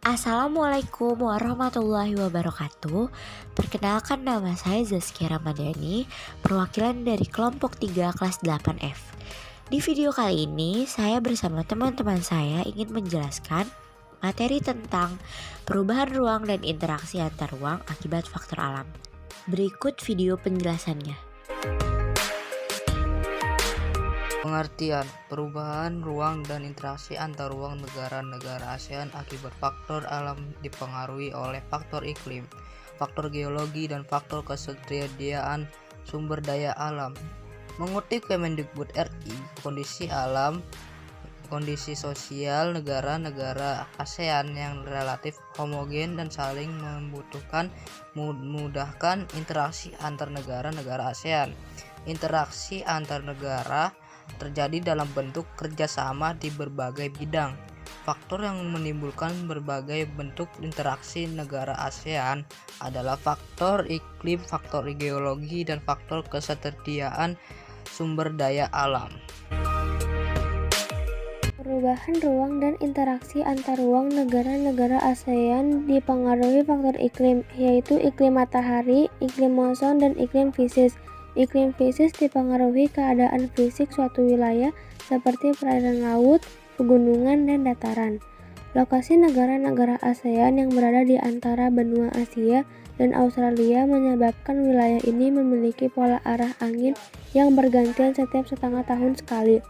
Assalamualaikum warahmatullahi wabarakatuh. Perkenalkan, nama saya Zaskia Ramadhani, perwakilan dari kelompok 3 kelas 8F. Di video kali ini saya bersama teman-teman saya ingin menjelaskan materi tentang perubahan ruang dan interaksi antar ruang akibat faktor alam. Berikut video penjelasannya. Pengertian: perubahan ruang dan interaksi antar ruang negara-negara ASEAN akibat faktor alam dipengaruhi oleh faktor iklim, faktor geologi, dan faktor ketersediaan sumber daya alam. Mengutip Kemendikbud RI, kondisi sosial negara-negara ASEAN yang relatif homogen dan saling memudahkan interaksi antar negara-negara ASEAN. Interaksi antar negara terjadi dalam bentuk kerjasama di berbagai bidang. Faktor yang menimbulkan berbagai bentuk interaksi negara ASEAN adalah faktor iklim, faktor geologi, dan faktor ketersediaan sumber daya alam. Perubahan ruang dan interaksi antar ruang negara-negara ASEAN dipengaruhi faktor iklim, yaitu iklim matahari, iklim monsun, dan iklim fisik. Iklim fisik dipengaruhi keadaan fisik suatu wilayah seperti perairan laut, pegunungan, dan dataran. Lokasi negara-negara ASEAN yang berada di antara benua Asia dan Australia menyebabkan wilayah ini memiliki pola arah angin yang bergantian setiap setengah tahun sekali.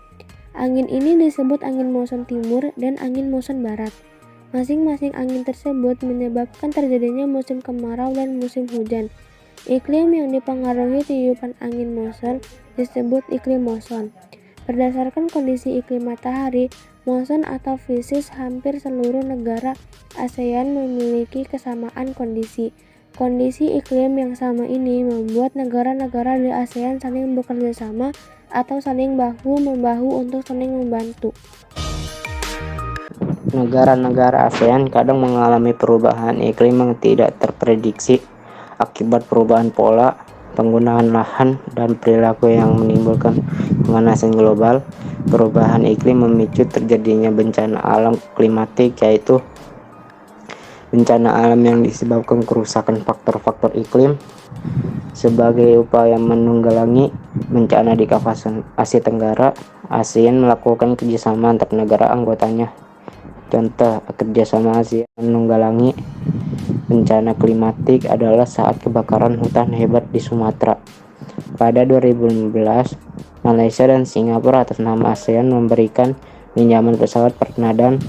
Angin ini disebut angin monsun timur dan angin monsun barat. Masing-masing angin tersebut menyebabkan terjadinya musim kemarau dan musim hujan. Iklim yang dipengaruhi tiupan angin monsun disebut iklim monsun. Berdasarkan kondisi iklim matahari, monsun atau fisik, hampir seluruh negara ASEAN memiliki kesamaan kondisi. Kondisi iklim yang sama ini membuat negara-negara di ASEAN saling bekerja sama atau saling bahu-membahu untuk saling membantu. Negara-negara ASEAN kadang mengalami perubahan iklim yang tidak terprediksi akibat perubahan pola penggunaan lahan dan perilaku yang menimbulkan pemanasan global. Perubahan iklim memicu terjadinya bencana alam klimatik, yaitu bencana alam yang disebabkan kerusakan faktor-faktor iklim. Sebagai upaya menanggulangi bencana di kawasan Asia Tenggara, ASEAN melakukan kerjasama antar negara anggotanya. Contoh kerjasama ASEAN menanggulangi bencana klimatik adalah saat kebakaran hutan hebat di Sumatera. Pada 2015, Malaysia dan Singapura atas nama ASEAN memberikan pinjaman pesawat peredam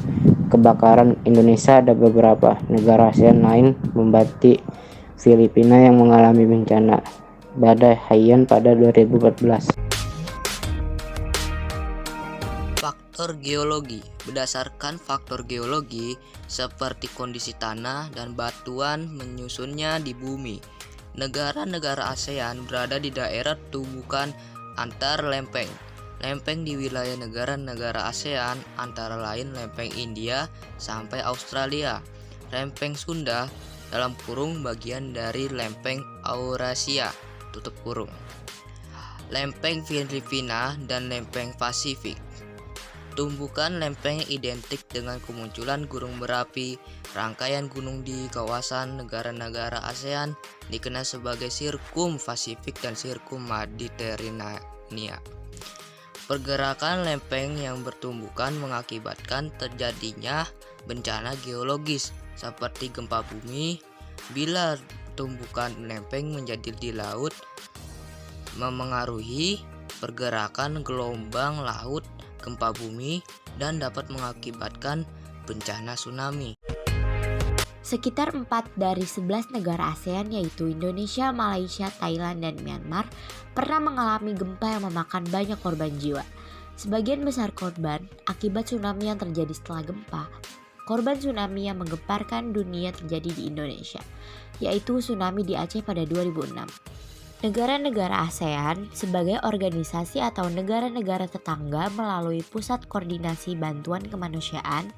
kebakaran. Indonesia dan beberapa negara ASEAN lain membantu Filipina yang mengalami bencana badai Haiyan pada 2014. Faktor geologi. Berdasarkan faktor geologi seperti kondisi tanah dan batuan menyusunnya di bumi, negara-negara ASEAN berada di daerah tumbukan antar lempeng. Lempeng di wilayah negara-negara ASEAN antara lain lempeng India sampai Australia, lempeng Sunda dalam kurung bagian dari lempeng Eurasia tutup kurung, lempeng Filipina, dan lempeng Pasifik. Tumbukan lempeng identik dengan kemunculan gunung berapi. Rangkaian gunung di kawasan negara-negara ASEAN dikenal sebagai sirkum Pasifik dan sirkum Mediterania. Pergerakan lempeng yang bertumbukan mengakibatkan terjadinya bencana geologis seperti gempa bumi. Bila tumbukan lempeng menjadi di laut, memengaruhi pergerakan gelombang laut, gempa bumi, dan dapat mengakibatkan bencana tsunami. Sekitar 4 dari 11 negara ASEAN yaitu Indonesia, Malaysia, Thailand, dan Myanmar pernah mengalami gempa yang memakan banyak korban jiwa. Sebagian besar korban akibat tsunami yang terjadi setelah gempa. Korban tsunami yang menggemparkan dunia terjadi di Indonesia, yaitu tsunami di Aceh pada 2006. Negara-negara ASEAN sebagai organisasi atau negara-negara tetangga melalui Pusat Koordinasi Bantuan Kemanusiaan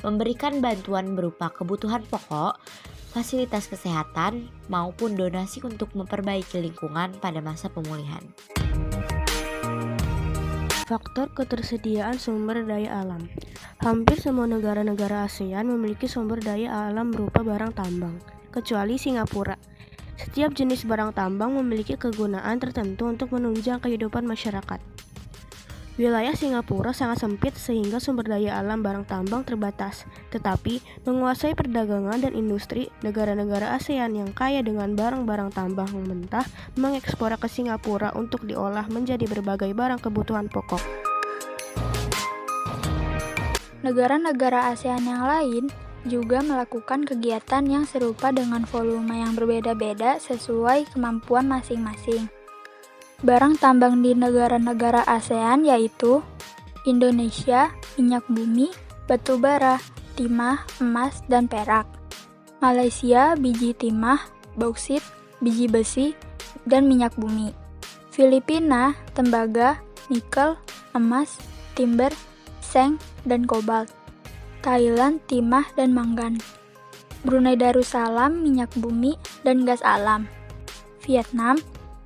memberikan bantuan berupa kebutuhan pokok, fasilitas kesehatan, maupun donasi untuk memperbaiki lingkungan pada masa pemulihan. Faktor ketersediaan sumber daya alam. Hampir semua negara-negara ASEAN memiliki sumber daya alam berupa barang tambang, kecuali Singapura. Setiap jenis barang tambang memiliki kegunaan tertentu untuk menunjang kehidupan masyarakat. Wilayah Singapura sangat sempit sehingga sumber daya alam barang tambang terbatas, tetapi menguasai perdagangan dan industri. Negara-negara ASEAN yang kaya dengan barang-barang tambang mentah mengekspor ke Singapura untuk diolah menjadi berbagai barang kebutuhan pokok. Negara-negara ASEAN yang lain juga melakukan kegiatan yang serupa dengan volume yang berbeda-beda sesuai kemampuan masing-masing. Barang tambang di negara-negara ASEAN yaitu Indonesia, minyak bumi, batu bara, timah, emas, dan perak. Malaysia, biji timah, bauksit, biji besi, dan minyak bumi. Filipina, tembaga, nikel, emas, timber, seng, dan kobalt. Thailand, timah, dan mangan. Brunei Darussalam, minyak bumi, dan gas alam. Vietnam,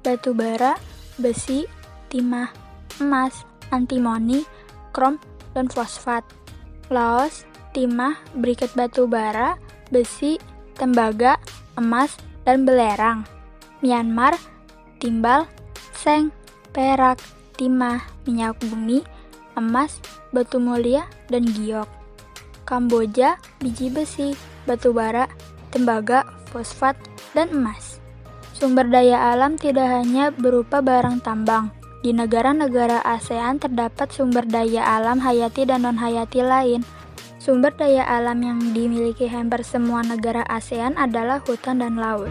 batu bara, besi, timah, emas, antimoni, krom, dan fosfat. Laos, timah, briket batu bara, besi, tembaga, emas, dan belerang. Myanmar, timbal, seng, perak, timah, minyak bumi, emas, batu mulia, dan giok. Kamboja, biji besi, batu bara, tembaga, fosfat, dan emas. Sumber daya alam tidak hanya berupa barang tambang. Di negara-negara ASEAN terdapat sumber daya alam hayati dan non-hayati lain. Sumber daya alam yang dimiliki hampir semua negara ASEAN adalah hutan dan laut.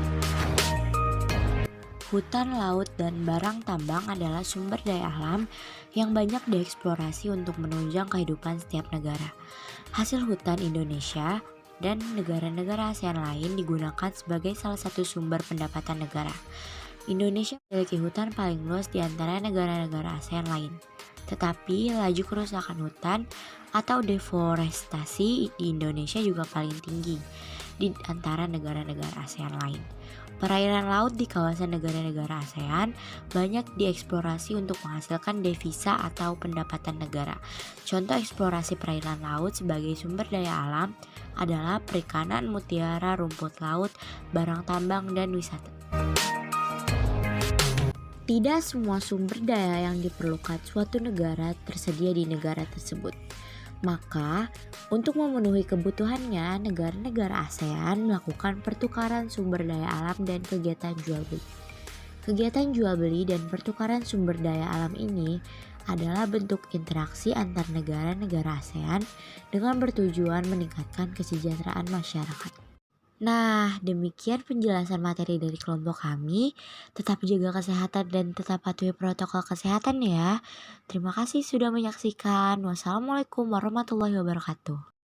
Hutan, laut, dan barang tambang adalah sumber daya alam yang banyak dieksplorasi untuk menunjang kehidupan setiap negara. Hasil hutan Indonesia dan negara-negara ASEAN lain digunakan sebagai salah satu sumber pendapatan negara. Indonesia memiliki hutan paling luas di antara negara-negara ASEAN lain. Tetapi laju kerusakan hutan atau deforestasi di Indonesia juga paling tinggi di antara negara-negara ASEAN lain. Perairan laut di kawasan negara-negara ASEAN banyak dieksplorasi untuk menghasilkan devisa atau pendapatan negara. Contoh eksplorasi perairan laut sebagai sumber daya alam adalah perikanan, mutiara, rumput laut, barang tambang, dan wisata. Tidak semua sumber daya yang diperlukan suatu negara tersedia di negara tersebut. Maka, untuk memenuhi kebutuhannya, negara-negara ASEAN melakukan pertukaran sumber daya alam dan kegiatan jual beli. Kegiatan jual beli dan pertukaran sumber daya alam ini adalah bentuk interaksi antar negara-negara ASEAN dengan bertujuan meningkatkan kesejahteraan masyarakat. Nah, demikian penjelasan materi dari kelompok kami. Tetap jaga kesehatan dan tetap patuhi protokol kesehatan ya. Terima kasih sudah menyaksikan. Wassalamualaikum warahmatullahi wabarakatuh.